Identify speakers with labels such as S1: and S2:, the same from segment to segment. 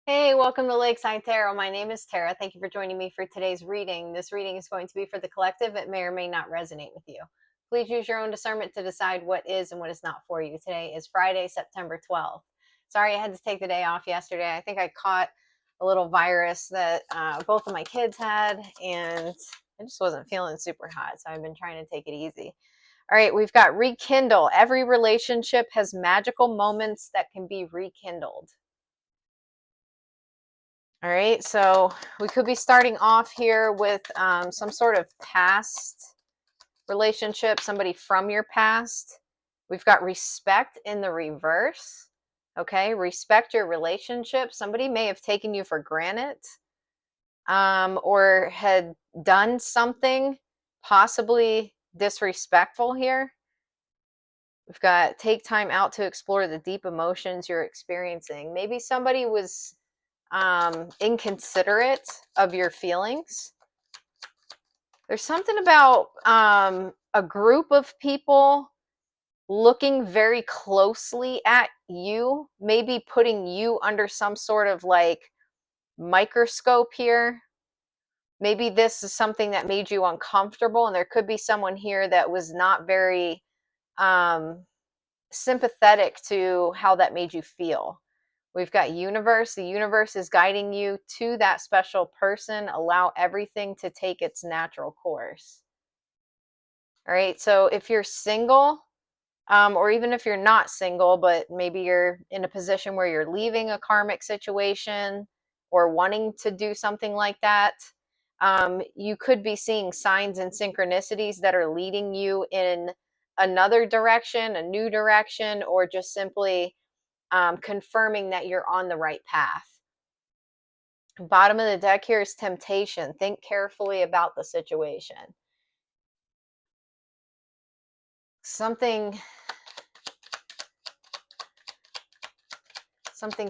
S1: Hey, welcome to Lakeside Tarot. My name is Tara. Thank you for joining me for today's reading. This reading is going to be for the collective. It may or may not resonate with you. Please use your own discernment to decide what is and what is not for you. Today is Friday, September 12th. Sorry I had to take the day off yesterday. I think I caught a little virus that both of my kids had, and I just wasn't feeling super hot, so I've been trying to take it easy. All right, we've got rekindle. Every relationship has magical moments that can be rekindled. All right, so we could be starting off here with some sort of past relationship, somebody from your past. We've got respect in the reverse. Okay, respect your relationship. Somebody may have taken you for granted or had done something possibly disrespectful here. We've got take time out to explore the deep emotions you're experiencing. Maybe somebody was inconsiderate of your feelings. There's something about a group of people looking very closely at you, maybe putting you under some sort of like microscope here. Maybe this is something that made you uncomfortable, and there could be someone here that was not very sympathetic to how that made you feel. We've got universe. The universe is guiding you to that special person. Allow everything to take its natural course. All right. So if you're single, or even if you're not single, but maybe you're in a position where you're leaving a karmic situation or wanting to do something like that, you could be seeing signs and synchronicities that are leading you in another direction, a new direction, or just simply confirming that you're on the right path. Bottom of the deck here is temptation. Think carefully about the situation. Something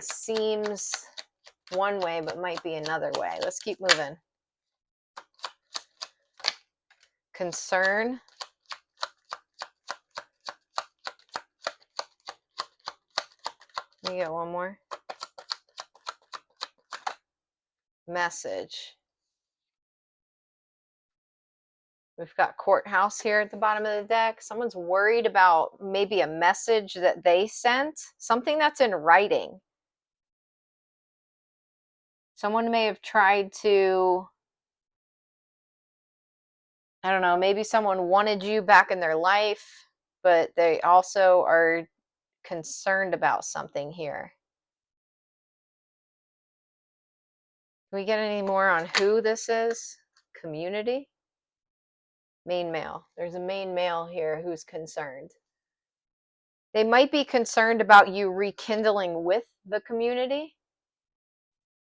S1: seems one way but might be another way. Let's keep moving. Concern. Let me get one more. Message. We've got courthouse here at the bottom of the deck. Someone's worried about maybe a message that they sent, something that's in writing. Someone may have tried to, I don't know, maybe someone wanted you back in their life, but they also are concerned about something here. Can we get any more on who this is? Community? Main male. There's a main male here who's concerned. They might be concerned about you rekindling with the community.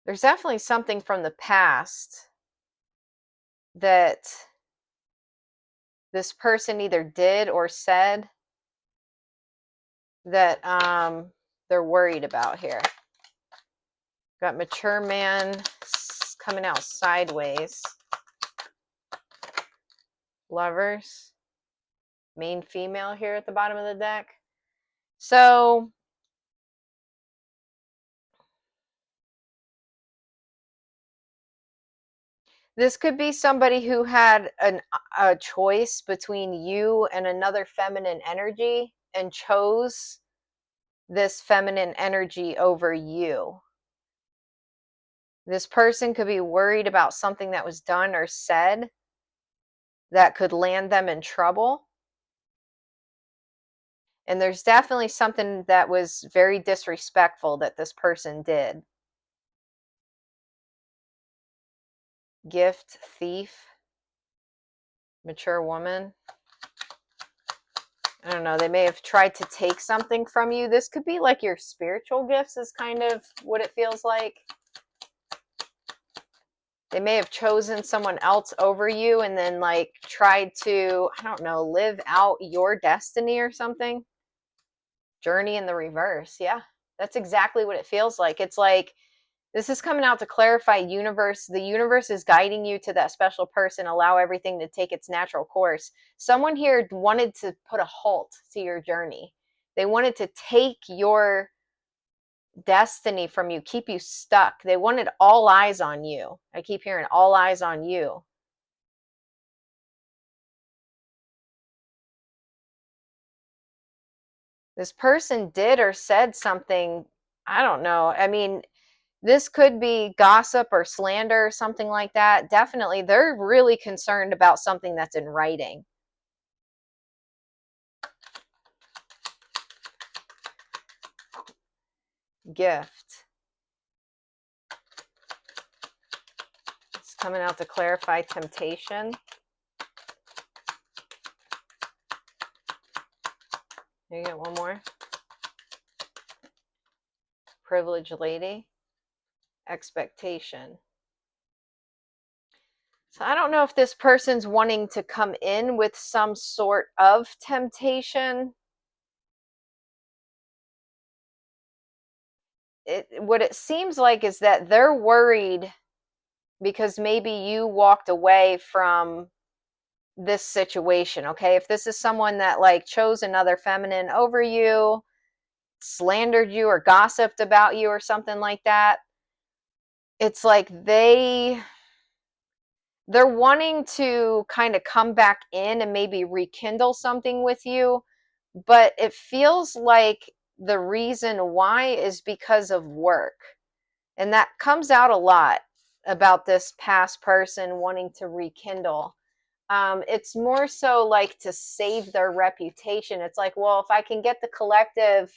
S1: There's definitely something from the past that this person either did or said that they're worried about here. Got mature man coming out sideways. Lovers. Main female here at the bottom of the deck. So this could be somebody who had a choice between you and another feminine energy and chose this feminine energy over you. This person could be worried about something that was done or said that could land them in trouble. And there's definitely something that was very disrespectful that this person did. Gift, thief, mature woman. I don't know, they may have tried to take something from you. This could be like your spiritual gifts is kind of what it feels like. They may have chosen someone else over you and then like tried to, I don't know, live out your destiny or something. Journey in the reverse. Yeah, that's exactly what it feels like. It's like this is coming out to clarify universe. The universe is guiding you to that special person. Allow everything to take its natural course. Someone here wanted to put a halt to your journey. They wanted to take your destiny from you, keep you stuck. They wanted all eyes on you. I keep hearing all eyes on you. This person did or said something, I don't know. I mean, this could be gossip or slander or something like that. Definitely, they're really concerned about something that's in writing. Gift. It's coming out to clarify temptation. You get one more. Privileged lady. Expectation. So I don't know if this person's wanting to come in with some sort of temptation. What it seems like is that they're worried because maybe you walked away from this situation. Okay, if this is someone that like chose another feminine over you, slandered you or gossiped about you or something like that, it's like they're wanting to kind of come back in and maybe rekindle something with you, but it feels like the reason why is because of work. And that comes out a lot about this past person wanting to rekindle. It's more so like to save their reputation. It's like, well, if I can get the collective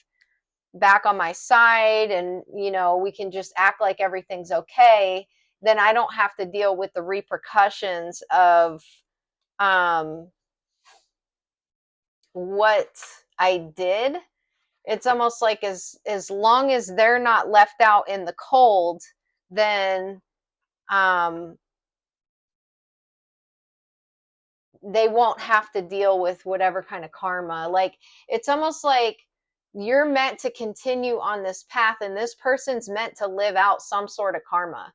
S1: back on my side and, you know, we can just act like everything's okay, then I don't have to deal with the repercussions of what I did. It's almost like as long as they're not left out in the cold, then they won't have to deal with whatever kind of karma. Like, it's almost like you're meant to continue on this path and this person's meant to live out some sort of karma.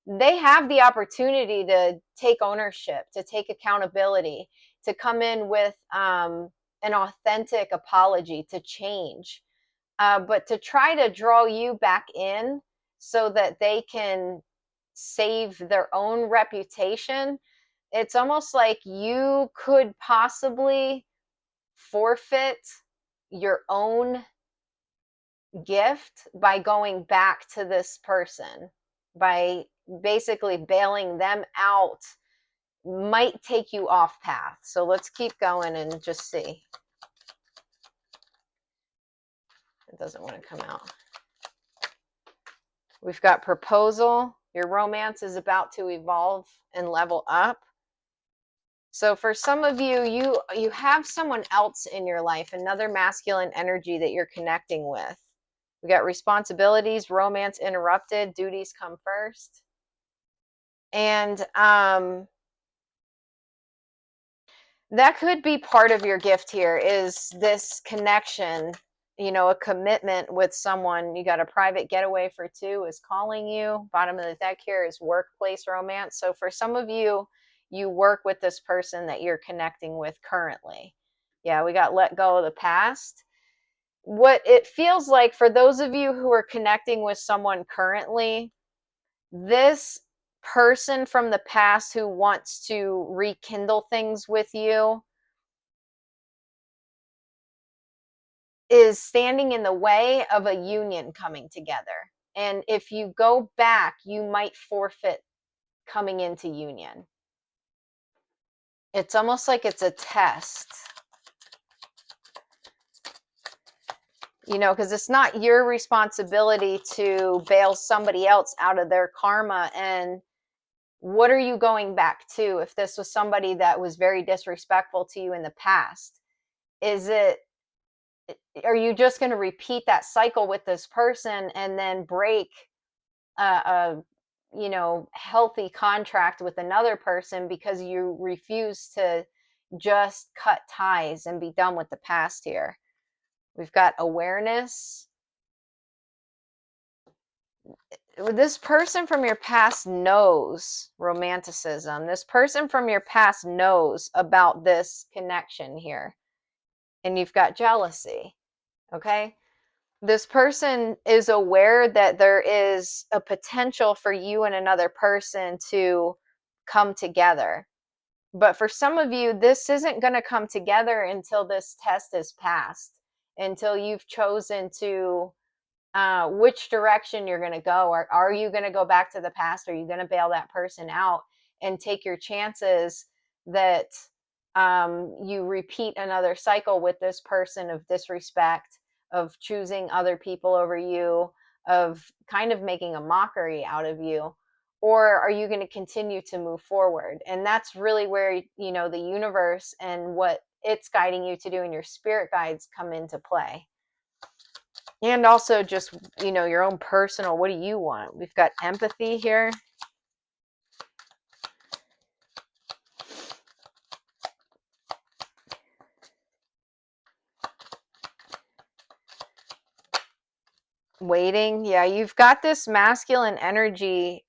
S1: They have the opportunity to take ownership, to take accountability, to come in with an authentic apology, to change. But to try to draw you back in so that they can save their own reputation, it's almost like you could possibly forfeit your own gift by going back to this person, by basically bailing them out. Might take you off path. So let's keep going and just see. It doesn't want to come out. We've got proposal. Your romance is about to evolve and level up. So for some of you, you have someone else in your life, another masculine energy that you're connecting with. We got responsibilities, romance interrupted, duties come first. And that could be part of your gift here, is this connection, you know, a commitment with someone. You got a private getaway for two is calling you. Bottom of the deck here is workplace romance. So for some of you, you work with this person that you're connecting with currently. Yeah, we got let go of the past. What it feels like for those of you who are connecting with someone currently, this person from the past who wants to rekindle things with you is standing in the way of a union coming together. And if you go back, you might forfeit coming into union. It's almost like it's a test. You know, because it's not your responsibility to bail somebody else out of their karma. And what are you going back to if this was somebody that was very disrespectful to you in the past? Are you just going to repeat that cycle with this person and then break a healthy contract with another person because you refuse to just cut ties and be done with the past here? We've got awareness. This person from your past knows romanticism. This person from your past knows about this connection here. And you've got jealousy. Okay? This person is aware that there is a potential for you and another person to come together. But for some of you, this isn't going to come together until this test is passed, until you've chosen to which direction you're going to go. Or are you going to go back to the past? Are you going to bail that person out and take your chances that you repeat another cycle with this person of disrespect, of choosing other people over you, of kind of making a mockery out of you? Or are you going to continue to move forward? And that's really where, the universe and what it's guiding you to do and your spirit guides come into play. And also just, your own personal, what do you want? We've got empathy here. Waiting. Yeah, you've got this masculine energy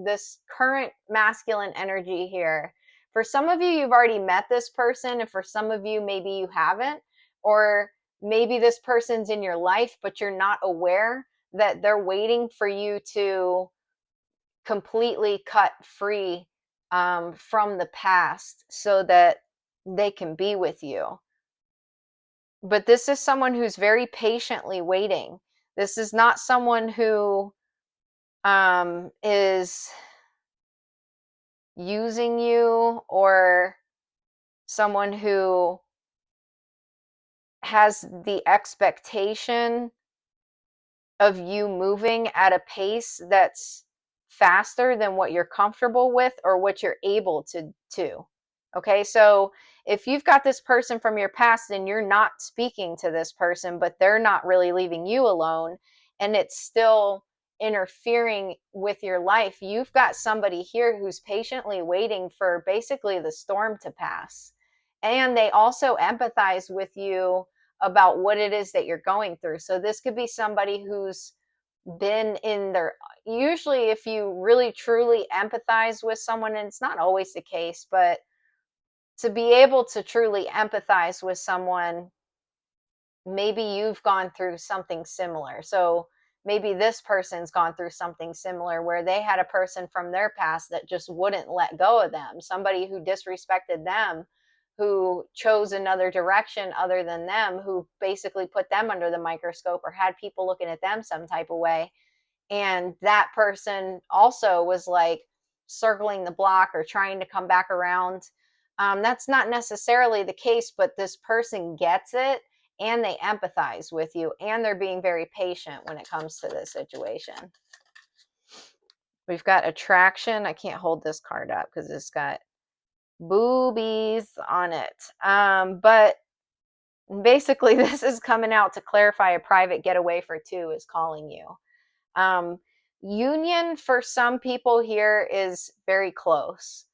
S1: this current masculine energy here. For some of you, you've already met this person, and for some of you, maybe you haven't, or maybe this person's in your life, but you're not aware that they're waiting for you to completely cut free from the past so that they can be with you. But this is someone who's very patiently waiting. This is not someone who is using you, or someone who has the expectation of you moving at a pace that's faster than what you're comfortable with or what you're able to do. Okay, so if you've got this person from your past and you're not speaking to this person, but they're not really leaving you alone, and it's still interfering with your life, you've got somebody here who's patiently waiting for basically the storm to pass. And they also empathize with you about what it is that you're going through. So this could be somebody who's been in their, usually if you really truly empathize with someone, and it's not always the case, but to be able to truly empathize with someone, maybe you've gone through something similar. So maybe this person's gone through something similar where they had a person from their past that just wouldn't let go of them, somebody who disrespected them, who chose another direction other than them, who basically put them under the microscope or had people looking at them some type of way. And that person also was like circling the block or trying to come back around. That's not necessarily the case, but this person gets it and they empathize with you, and they're being very patient when it comes to this situation. We've got attraction. I can't hold this card up because it's got boobies on it. But basically, this is coming out to clarify a private getaway for two is calling you. Union for some people here is very close.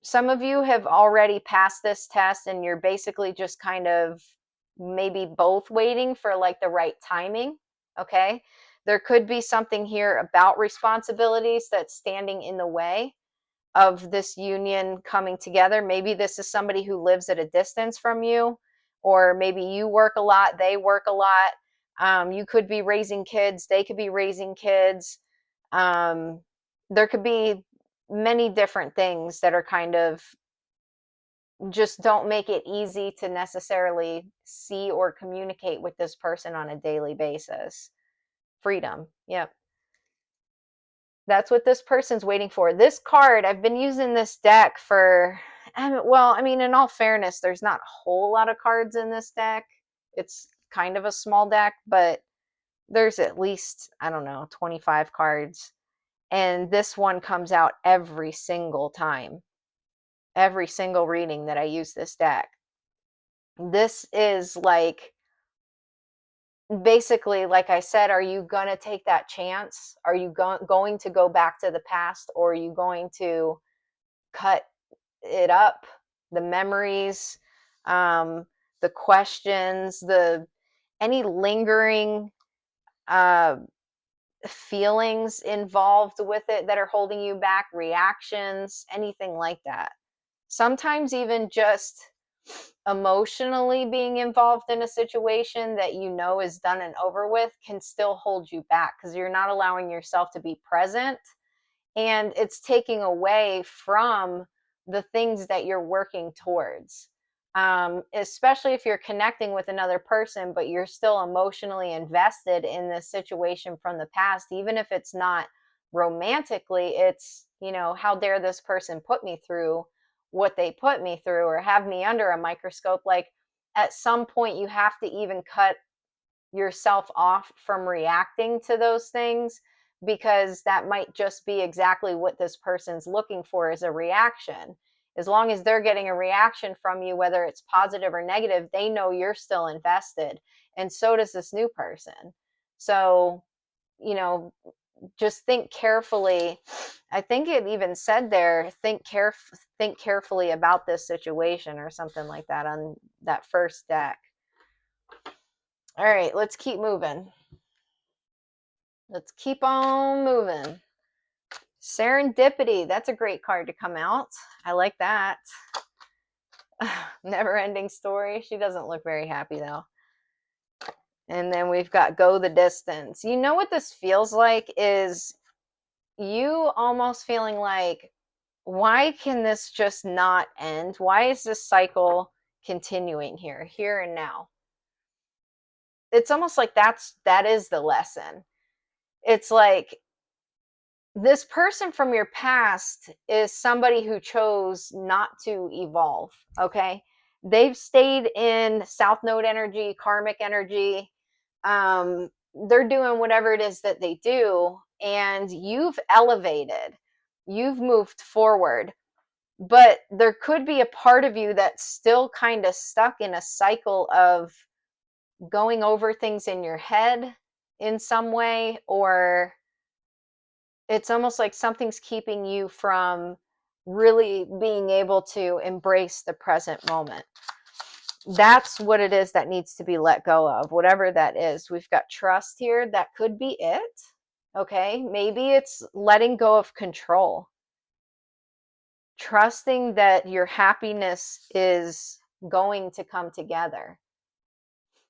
S1: Some of you have already passed this test and you're basically just kind of maybe both waiting for like the right timing. Okay. There could be something here about responsibilities that's standing in the way of this union coming together. Maybe this is somebody who lives at a distance from you, or maybe you work a lot, they work a lot. You could be raising kids, they could be raising kids. There could be many different things that are kind of just don't make it easy to necessarily see or communicate with this person on a daily basis. Freedom. Yep. That's what this person's waiting for. This card, I've been using this deck for, well, I mean, in all fairness, there's not a whole lot of cards in this deck. It's kind of a small deck, but there's at least, I don't know, 25 cards. And this one comes out every single time, every single reading that I use this deck. This is like, basically, like I said, are you going to take that chance? Are you going to go back to the past, or are you going to cut it up? The memories, the questions, any lingering feelings involved with it that are holding you back, reactions, anything like that. Sometimes even just Emotionally being involved in a situation that you know is done and over with can still hold you back because you're not allowing yourself to be present, and it's taking away from the things that you're working towards. Especially if you're connecting with another person, but you're still emotionally invested in this situation from the past, even if it's not romantically, it's, how dare this person put me through what they put me through or have me under a microscope. Like, at some point, you have to even cut yourself off from reacting to those things, because that might just be exactly what this person's looking for, is a reaction. As long as they're getting a reaction from you, whether it's positive or negative, they know you're still invested, and so does this new person. So, you know just think carefully. I think it even said there, think carefully about this situation, or something like that on that first deck. All right, let's keep moving. Let's keep on moving. Serendipity. That's a great card to come out. I like that. Never ending story. She doesn't look very happy though. And then we've got go the distance. You know what this feels like is you almost feeling like, why can this just not end? Why is this cycle continuing here and now? It's almost like that is the lesson. It's like, this person from your past is somebody who chose not to evolve, okay? They've stayed in South Node energy, karmic energy. They're doing whatever it is that they do, and you've elevated, you've moved forward. But there could be a part of you that's still kind of stuck in a cycle of going over things in your head in some way, or it's almost like something's keeping you from really being able to embrace the present moment. That's what it is that needs to be let go of, whatever that is. We've got trust here. That could be it. Okay. Maybe it's letting go of control, trusting that your happiness is going to come together.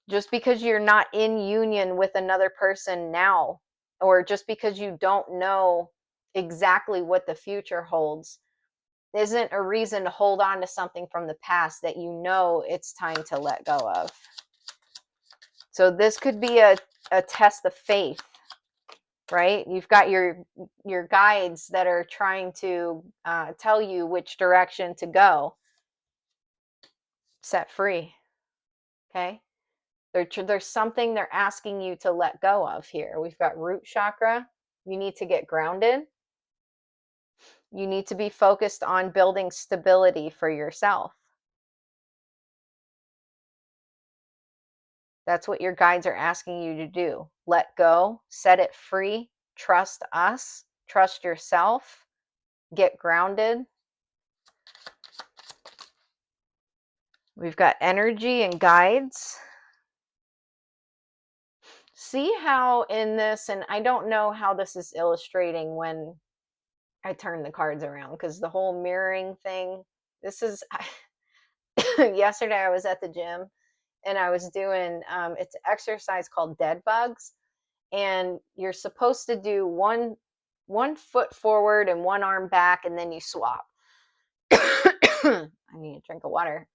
S1: Just because you're not in union with another person now, or just because you don't know exactly what the future holds, isn't a reason to hold on to something from the past that you know it's time to let go of. So this could be a test of faith, right? You've got your guides that are trying to tell you which direction to go. Set free. Okay. There's something they're asking you to let go of here. We've got root chakra. You need to get grounded. You need to be focused on building stability for yourself. That's what your guides are asking you to do. Let go, set it free, trust us, trust yourself, get grounded. We've got energy and guides. See how in this, and I don't know how this is illustrating when I turn the cards around, because the whole mirroring thing, this is, yesterday I was at the gym and I was doing, it's an exercise called dead bugs. And you're supposed to do one foot forward and one arm back, and then you swap. I need a drink of water.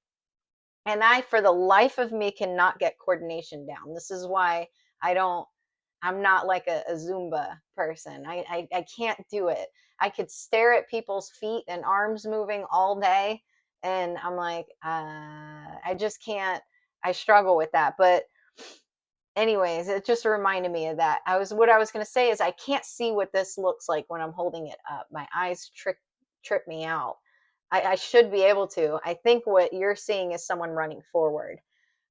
S1: And I, for the life of me, cannot get coordination down. This is why I'm not like a Zumba person. I can't do it. I could stare at people's feet and arms moving all day, and I'm like, I just can't. I struggle with that. But anyways, it just reminded me of that. What I was going to say is, I can't see what this looks like when I'm holding it up. My eyes trip me out. I should be able to. I think what you're seeing is someone running forward.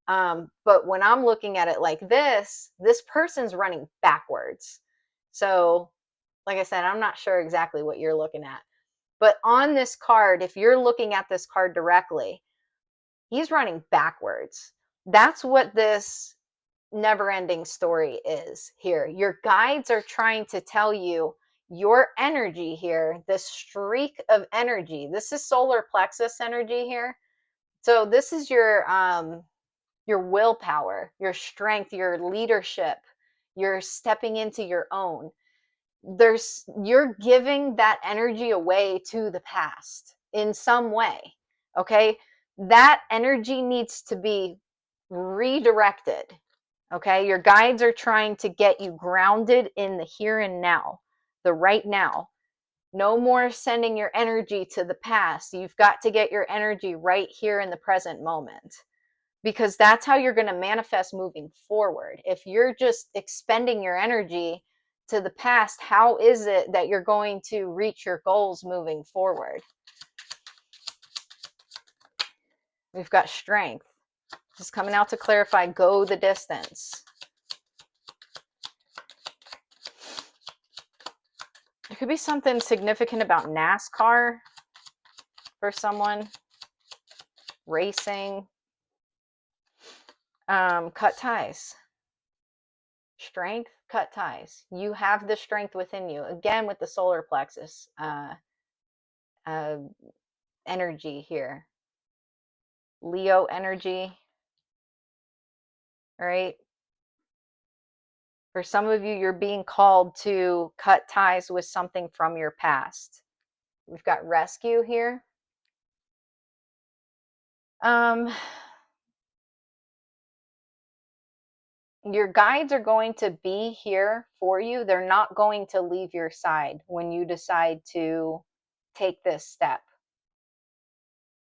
S1: But when I'm looking at it like this person's running backwards. So, like I said, I'm not sure exactly what you're looking at. But on this card, if you're looking at this card directly, he's running backwards. That's what this never-ending story is here. Your guides are trying to tell you your energy here, this streak of energy. This is solar plexus energy here. So this is your willpower, your strength, your leadership, you're stepping into your own. You're giving that energy away to the past in some way. Okay? That energy needs to be redirected. Okay? Your guides are trying to get you grounded in the here and now, the right now. No more sending your energy to the past. You've got to get your energy right here in the present moment, because that's how you're going to manifest moving forward. If you're just expending your energy to the past, how is it that you're going to reach your goals moving forward? We've got strength. Just coming out to clarify, go the distance. There could be something significant about NASCAR for someone, racing. Cut ties. Strength, cut ties. You have the strength within you. Again, with the solar plexus uh, energy here. Leo energy. All right. For some of you, you're being called to cut ties with something from your past. We've got rescue here. Your guides are going to be here for you. They're not going to leave your side when you decide to take this step.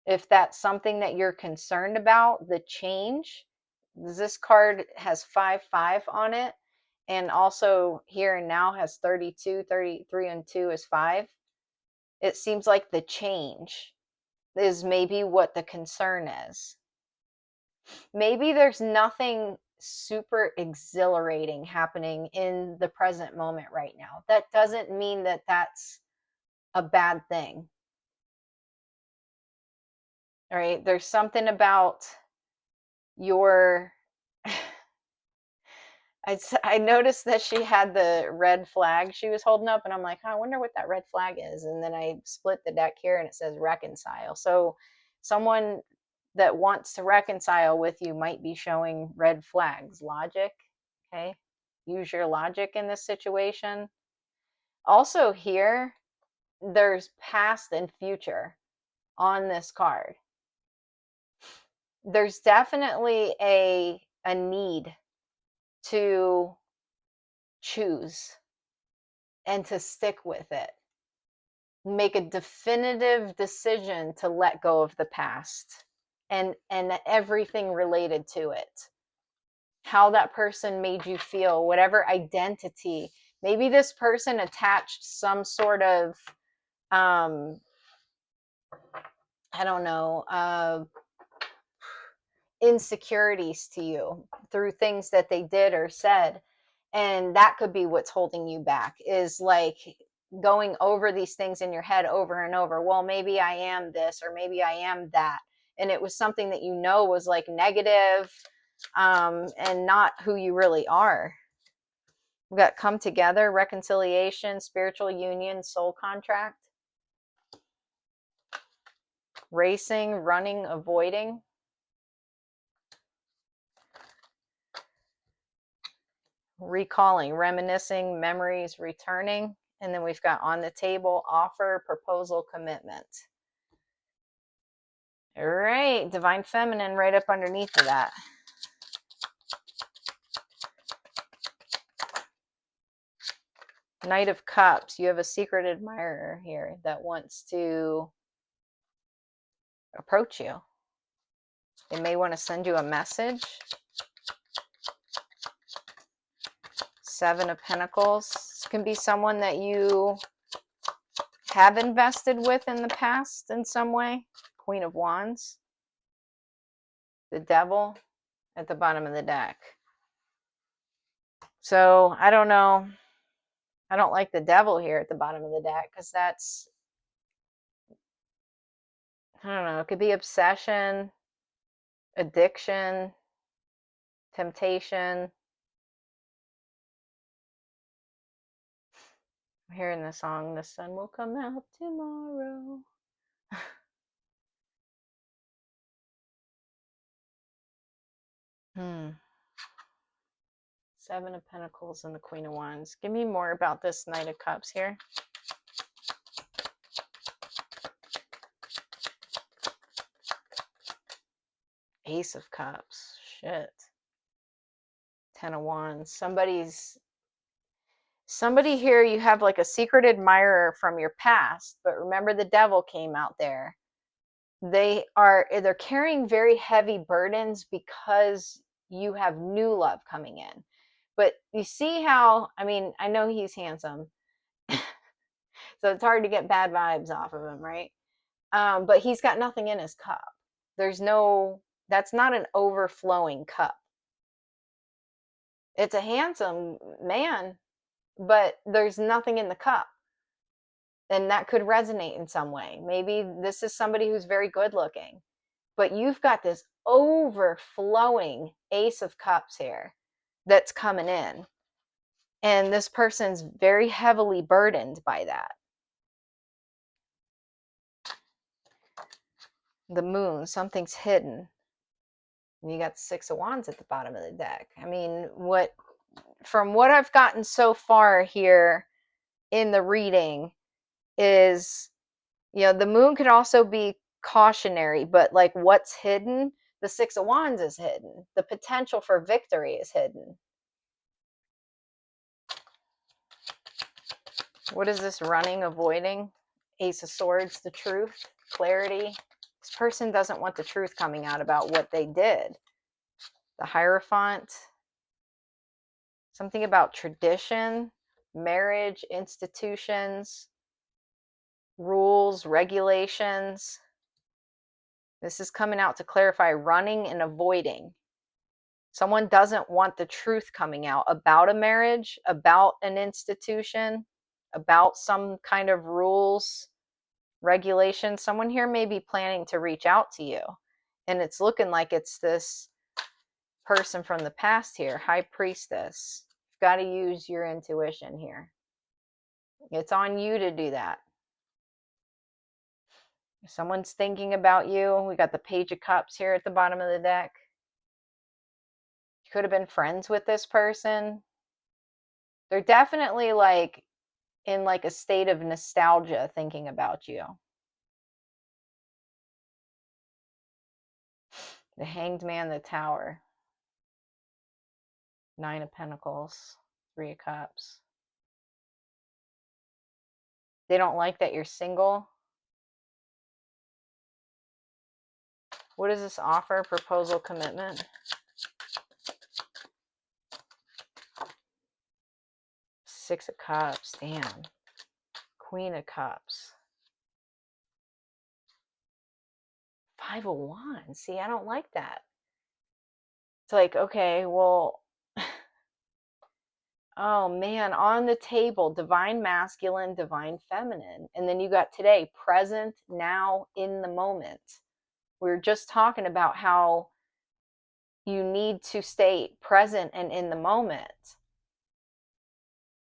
S1: If that's something that you're concerned about, the change, this card has 5-5 on it. And also here and now has 32, 33, and 2 is 5. It seems like the change is maybe what the concern is. Maybe there's nothing super exhilarating happening in the present moment right now. That doesn't mean that that's a bad thing. All right, there's something about your I noticed that she had the red flag she was holding up, and I'm like, oh, I wonder what that red flag is. And then I split the deck here, and it says reconcile. So someone that wants to reconcile with you might be showing red flags. Logic, okay? Use your logic in this situation. Also here, there's past and future on this card. There's definitely a need to choose and to stick with it. Make a definitive decision to let go of the past and everything related to it. How that person made you feel, whatever identity. Maybe this person attached some sort of I don't know, insecurities to you through things that they did or said. And that could be what's holding you back, is like going over these things in your head over and over. Well, maybe I am this, or maybe I am that. And it was something that you know was like negative, and not who you really are. We've got come together, reconciliation, spiritual union, soul contract. Racing, running, avoiding. Recalling, reminiscing, memories, returning. And then we've got on the table, offer, proposal, commitment. All right, divine feminine right up underneath of that. Knight of Cups, you have a secret admirer here that wants to approach you. They may want to send you a message. Seven of Pentacles. This can be someone that you have invested with in the past in some way. Queen of Wands. The Devil at the bottom of the deck. So, I don't know. I don't like the Devil here at the bottom of the deck, because that's, I don't know, it could be obsession, addiction, temptation. I'm hearing the song, the sun will come out tomorrow. Seven of Pentacles and the Queen of Wands. Give me more about this Knight of Cups here. Ace of Cups. Shit. Ten of Wands. Somebody here, you have like a secret admirer from your past, but remember the devil came out there. They're carrying very heavy burdens because you have new love coming in. But you see how, I mean, I know he's handsome, so it's hard to get bad vibes off of him, right? But he's got nothing in his cup. That's not an overflowing cup. It's a handsome man, but there's nothing in the cup. And that could resonate in some way. Maybe this is somebody who's very good looking, but you've got this overflowing Ace of Cups here that's coming in. And this person's very heavily burdened by that. The Moon, something's hidden. And you got the Six of Wands at the bottom of the deck. I mean, from what I've gotten so far here in the reading is, the Moon could also be cautionary, but like what's hidden, the Six of Wands is hidden. The potential for victory is hidden. What is this running, avoiding? Ace of Swords, the truth, clarity. This person doesn't want the truth coming out about what they did. The Hierophant. Something about tradition, marriage, institutions, rules, regulations. This is coming out to clarify running and avoiding. Someone doesn't want the truth coming out about a marriage, about an institution, about some kind of rules, regulations. Someone here may be planning to reach out to you. And it's looking like it's this person from the past here, High Priestess. You've got to use your intuition here. It's on you to do that. If someone's thinking about you, we got the Page of Cups here at the bottom of the deck. You could have been friends with this person. They're definitely like in like a state of nostalgia thinking about you. The Hanged Man, the Tower. Nine of Pentacles, Three of Cups. They don't like that you're single. What does this offer? Proposal, commitment. Six of Cups, damn. Queen of Cups. Five of Wands. See, I don't like that. It's like, okay, well, oh man, on the table, divine masculine, divine feminine. And then you got today, present, now, in the moment. We were just talking about how you need to stay present and in the moment.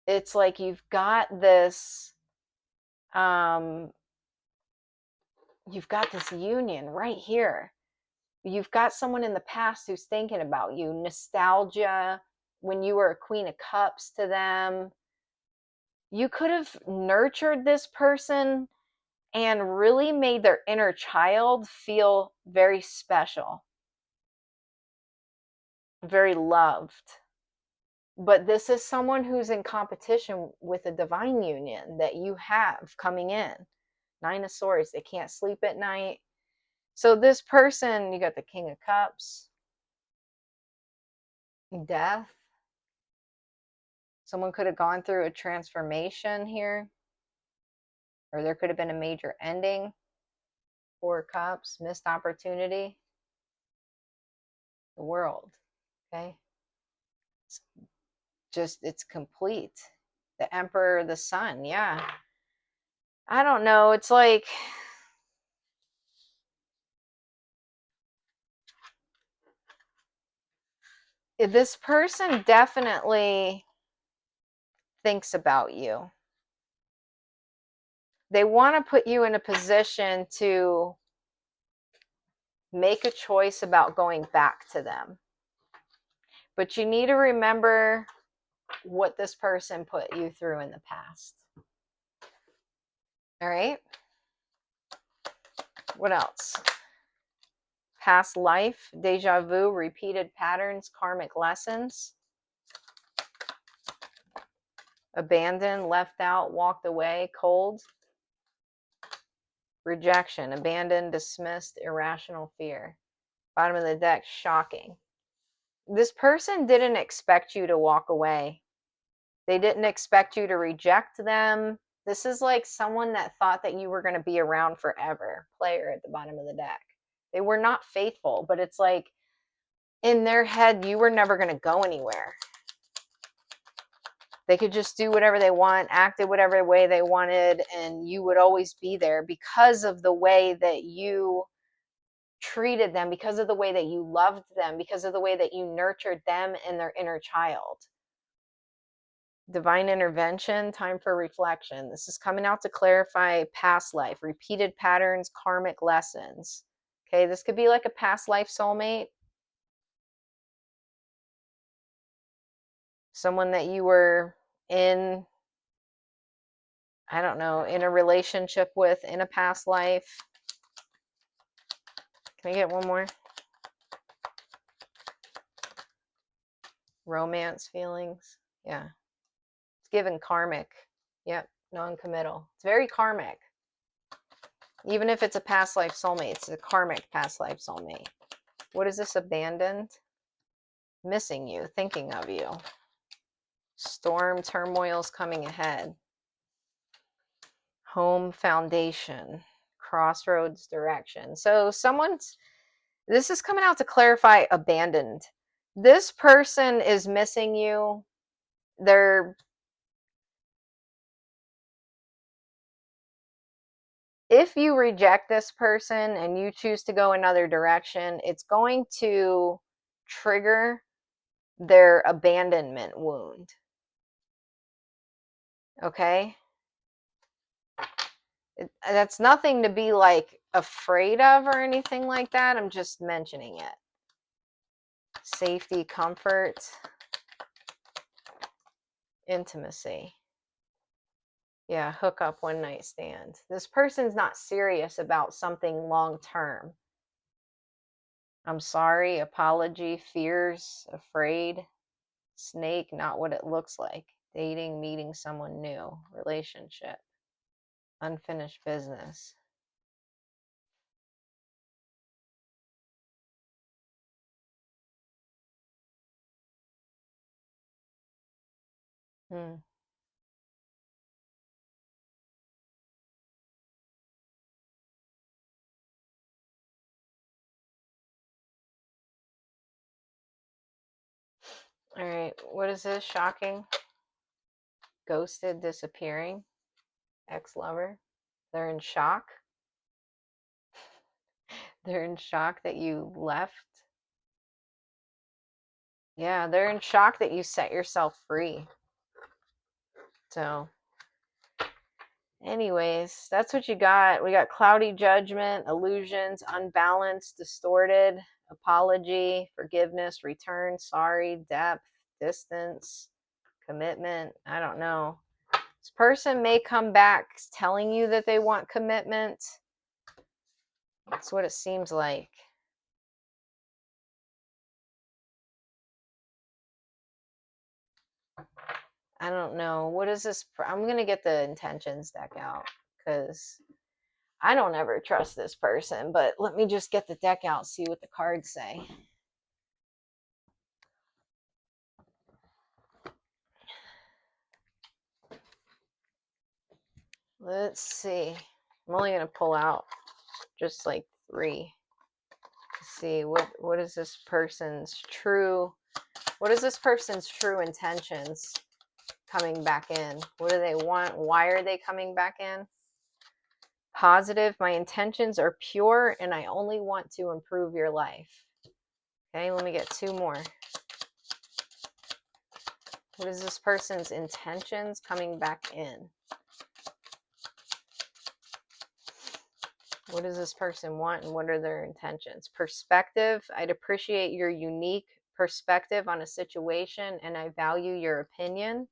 S1: It's like you've got this union right here. You've got someone in the past who's thinking about you. Nostalgia, when you were a Queen of Cups to them. You could have nurtured this person and really made their inner child feel very special, very loved. But this is someone who's in competition with a divine union that you have coming in. Nine of Swords, they can't sleep at night. So this person, you got the King of Cups, death. Someone could have gone through a transformation here, or there could have been a major ending. Four of Cups, missed opportunity. The World, okay? It's complete. The Emperor, the Sun, yeah. I don't know, it's like, this person definitely thinks about you. They want to put you in a position to make a choice about going back to them. But you need to remember what this person put you through in the past. All right? What else? Past life, deja vu, repeated patterns, karmic lessons. Abandoned, left out, walked away, cold. Rejection, abandoned, dismissed, irrational fear. Bottom of the deck, shocking. This person didn't expect you to walk away. They didn't expect you to reject them. This is like someone that thought that you were going to be around forever. Player at the bottom of the deck. They were not faithful, but it's like in their head, you were never going to go anywhere. They could just do whatever they want, act in whatever way they wanted, and you would always be there because of the way that you treated them, because of the way that you loved them, because of the way that you nurtured them and their inner child. Divine intervention, time for reflection. This is coming out to clarify past life, repeated patterns, karmic lessons. Okay, this could be like a past life soulmate. Someone that you were in, I don't know, in a relationship with in a past life. Can I get one more? Romance feelings. Yeah. It's given karmic. Yep. Non-committal. It's very karmic. Even if it's a past life soulmate, it's a karmic past life soulmate. What is this? Abandoned? Missing you, thinking of you. Storm, turmoil's coming ahead. Home, foundation. Crossroads, direction. So this is coming out to clarify abandoned. This person is missing you. If you reject this person and you choose to go another direction, it's going to trigger their abandonment wound. Okay? That's nothing to be like afraid of or anything like that. I'm just mentioning it. Safety, comfort, intimacy. Yeah, hook up, one night stand. This person's not serious about something long term. I'm sorry, apology, fears, afraid, snake, not what it looks like. Dating, meeting someone new, relationship, unfinished business. Hmm. All right, what is this? Shocking. Ghosted, disappearing, ex-lover. They're in shock. They're in shock that you left. Yeah, they're in shock that you set yourself free. So, anyways, that's what you got. We got cloudy judgment, illusions, unbalanced, distorted, apology, forgiveness, return, sorry, depth, distance, commitment. I don't know. This person may come back telling you that they want commitment. That's what it seems like. I don't know. What is this? I'm going to get the intentions deck out because I don't ever trust this person. But let me just get the deck out, see what the cards say. Let's see. I'm only going to pull out just like 3 to see what is this person's true. What is this person's true intentions coming back in? What do they want? Why are they coming back in? Positive. My intentions are pure and I only want to improve your life. Okay, let me get 2 more. What is this person's intentions coming back in? What does this person want and what are their intentions? Perspective. I'd appreciate your unique perspective on a situation and I value your opinion.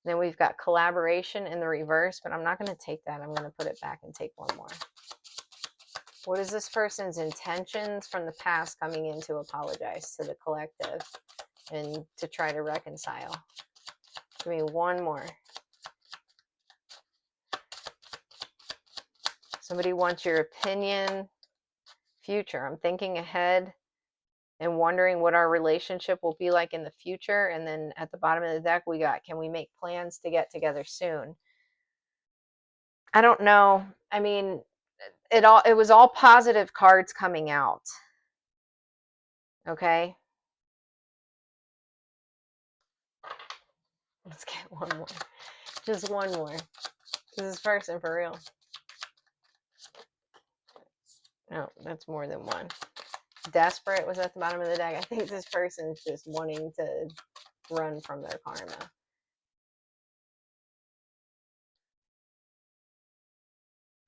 S1: Then we've got collaboration in the reverse, but I'm not going to take that. I'm going to put it back and take one more. What is this person's intentions from the past coming in to apologize to the collective and to try to reconcile? Give me one more. Somebody wants your opinion. Future. I'm thinking ahead and wondering what our relationship will be like in the future. And then at the bottom of the deck, we got, can we make plans to get together soon? I don't know. I mean, it was all positive cards coming out. Okay. Let's get one more. Just one more. This is person for real. No, that's more than one. Desperate was at the bottom of the deck. I think this person's just wanting to run from their karma.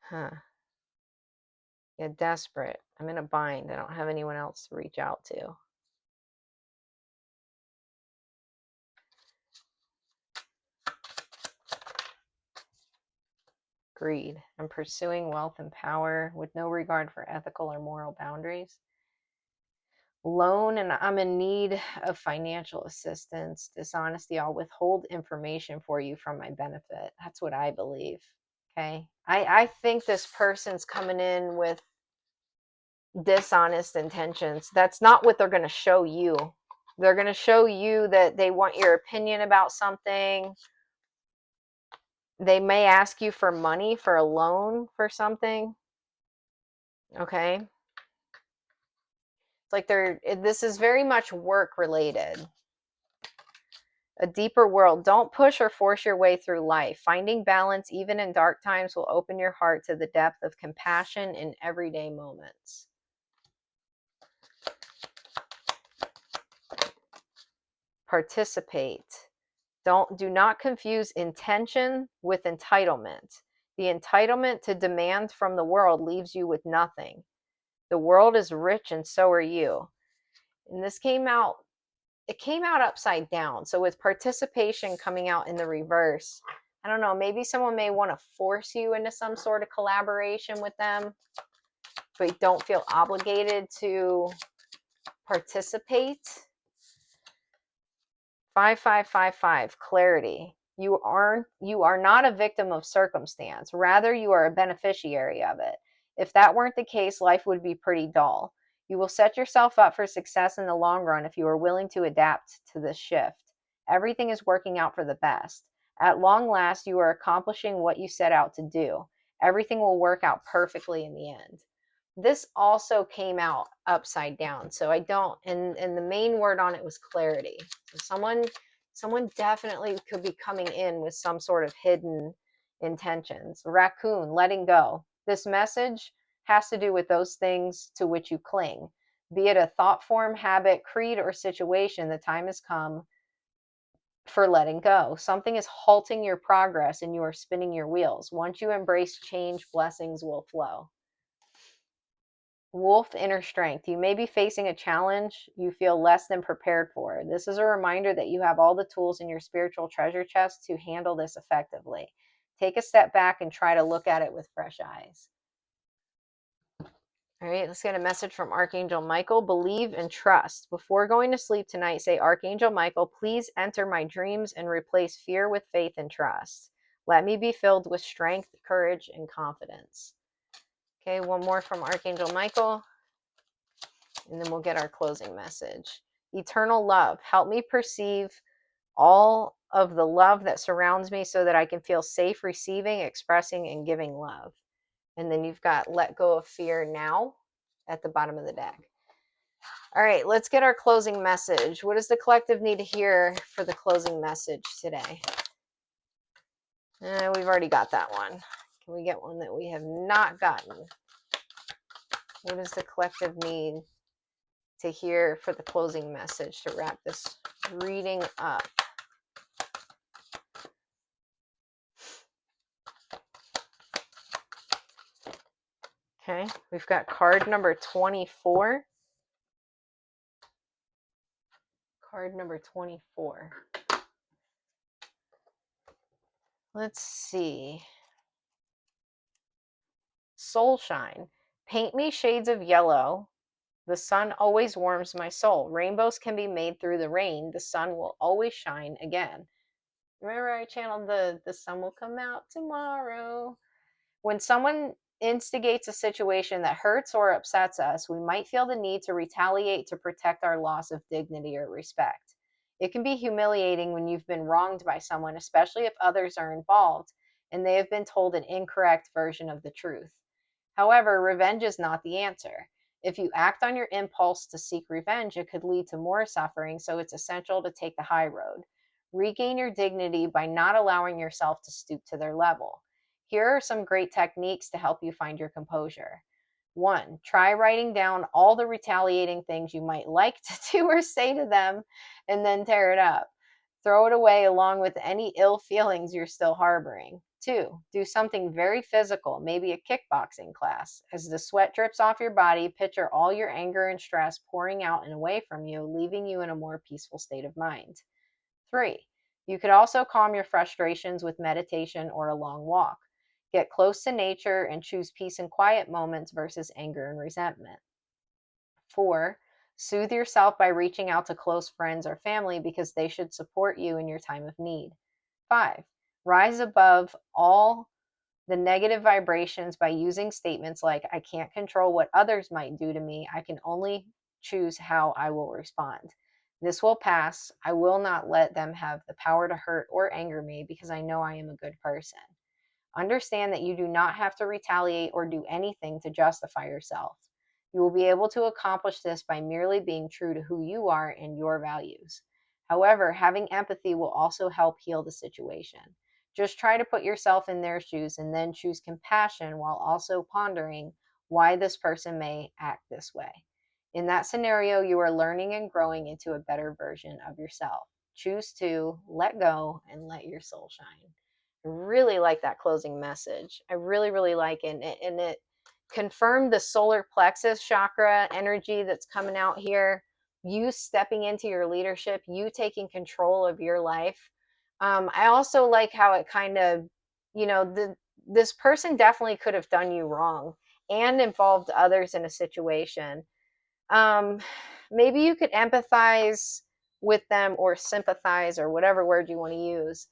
S1: Huh. Yeah, desperate. I'm in a bind. I don't have anyone else to reach out to. Greed. I'm pursuing wealth and power with no regard for ethical or moral boundaries. Loan, and I'm in need of financial assistance. Dishonesty. I'll withhold information for you from my benefit. That's what I believe. Okay. I think this person's coming in with dishonest intentions. That's not what they're going to show you. They're going to show you that they want your opinion about something. They may ask you for money, for a loan for something. Okay. It's like this is very much work related. A deeper world. Don't push or force your way through life. Finding balance, even in dark times, will open your heart to the depth of compassion in everyday moments. Participate. Do not confuse intention with entitlement. The entitlement to demand from the world leaves you with nothing. The world is rich and so are you. And this came out upside down. So with participation coming out in the reverse, I don't know, maybe someone may want to force you into some sort of collaboration with them, but you don't feel obligated to participate. 5555, clarity. You are not a victim of circumstance. Rather, you are a beneficiary of it. If that weren't the case, life would be pretty dull. You will set yourself up for success in the long run if you are willing to adapt to this shift. Everything is working out for the best. At long last, you are accomplishing what you set out to do. Everything will work out perfectly in the end. This also came out upside down. So I don't, and the main word on it was clarity. So someone definitely could be coming in with some sort of hidden intentions. Raccoon, letting go. This message has to do with those things to which you cling. Be it a thought form, habit, creed, or situation, the time has come for letting go. Something is halting your progress and you are spinning your wheels. Once you embrace change, blessings will flow. Wolf, inner strength. You may be facing a challenge you feel less than prepared for. This is a reminder that you have all the tools in your spiritual treasure chest to handle this effectively. Take a step back and try to look at it with fresh eyes. All right, let's get a message from Archangel Michael. Believe and trust. Before going to sleep tonight, say, Archangel Michael, please enter my dreams and replace fear with faith and trust. Let me be filled with strength, courage, and confidence. Okay, one more from Archangel Michael, and then we'll get our closing message. Eternal love. Help me perceive all of the love that surrounds me so that I can feel safe receiving, expressing, and giving love. And then you've got let go of fear now at the bottom of the deck. All right, let's get our closing message. What does the collective need to hear for the closing message today? We've already got that one. Can we get one that we have not gotten? What does the collective need to hear for the closing message to wrap this reading up? Okay, we've got card number 24. Card number 24. Let's see. Soul shine. Paint me shades of yellow. The sun always warms my soul. Rainbows can be made through the rain. The sun will always shine again. Remember I channeled the sun will come out tomorrow. When someone instigates a situation that hurts or upsets us, we might feel the need to retaliate to protect our loss of dignity or respect. It can be humiliating when you've been wronged by someone, especially if others are involved and they have been told an incorrect version of the truth. However, revenge is not the answer. If you act on your impulse to seek revenge, it could lead to more suffering, so it's essential to take the high road. Regain your dignity by not allowing yourself to stoop to their level. Here are some great techniques to help you find your composure. 1. Try writing down all the retaliating things you might like to do or say to them and then tear it up. Throw it away along with any ill feelings you're still harboring. 2. Do something very physical, maybe a kickboxing class. As the sweat drips off your body, picture all your anger and stress pouring out and away from you, leaving you in a more peaceful state of mind. 3. You could also calm your frustrations with meditation or a long walk. Get close to nature and choose peace and quiet moments versus anger and resentment. 4. Soothe yourself by reaching out to close friends or family because they should support you in your time of need. 5. Rise above all the negative vibrations by using statements like, I can't control what others might do to me. I can only choose how I will respond. This will pass. I will not let them have the power to hurt or anger me because I know I am a good person. Understand that you do not have to retaliate or do anything to justify yourself. You will be able to accomplish this by merely being true to who you are and your values. However, having empathy will also help heal the situation. Just try to put yourself in their shoes and then choose compassion while also pondering why this person may act this way. In that scenario, you are learning and growing into a better version of yourself. Choose to let go and let your soul shine. I really like that closing message. I really, really like it. And it confirmed the solar plexus chakra energy that's coming out here. You stepping into your leadership, you taking control of your life. I also like how it kind of, this person definitely could have done you wrong and involved others in a situation. Maybe you could empathize with them or sympathize or whatever word you want to use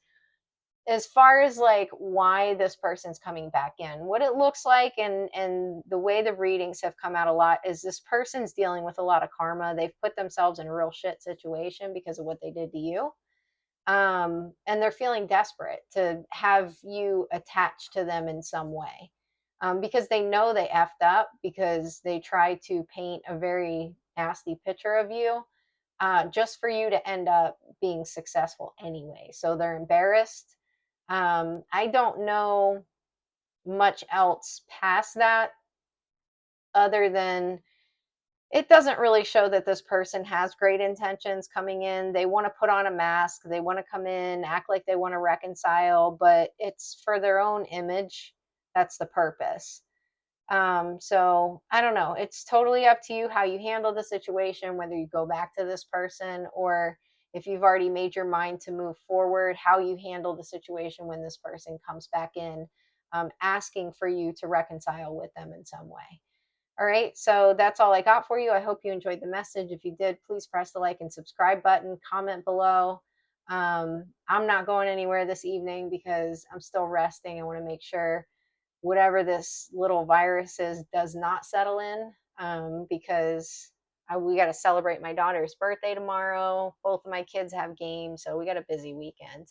S1: as far as like why this person's coming back in. What it looks like and the way the readings have come out a lot is this person's dealing with a lot of karma. They've put themselves in a real shit situation because of what they did to you. And they're feeling desperate to have you attached to them in some way. Because they know they effed up because they try to paint a very nasty picture of you, just for you to end up being successful anyway. So they're embarrassed. I don't know much else past that other than it doesn't really show that this person has great intentions coming in. They want to put on a mask. They want to come in, act like they want to reconcile, but it's for their own image. That's the purpose. So I don't know. It's totally up to you how you handle the situation, whether you go back to this person or if you've already made your mind to move forward, how you handle the situation when this person comes back in, asking for you to reconcile with them in some way. All right, so that's all I got for you. I hope you enjoyed the message. If you did, please press the like and subscribe button, comment below. I'm not going anywhere this evening because I'm still resting. I want to make sure whatever this little virus is does not settle in, because we got to celebrate my daughter's birthday tomorrow. Both of my kids have games, so we got a busy weekend.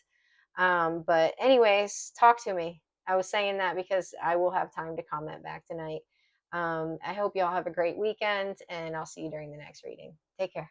S1: But anyways, talk to me. I was saying that because I will have time to comment back tonight. I hope y'all have a great weekend, and I'll see you during the next reading. Take care.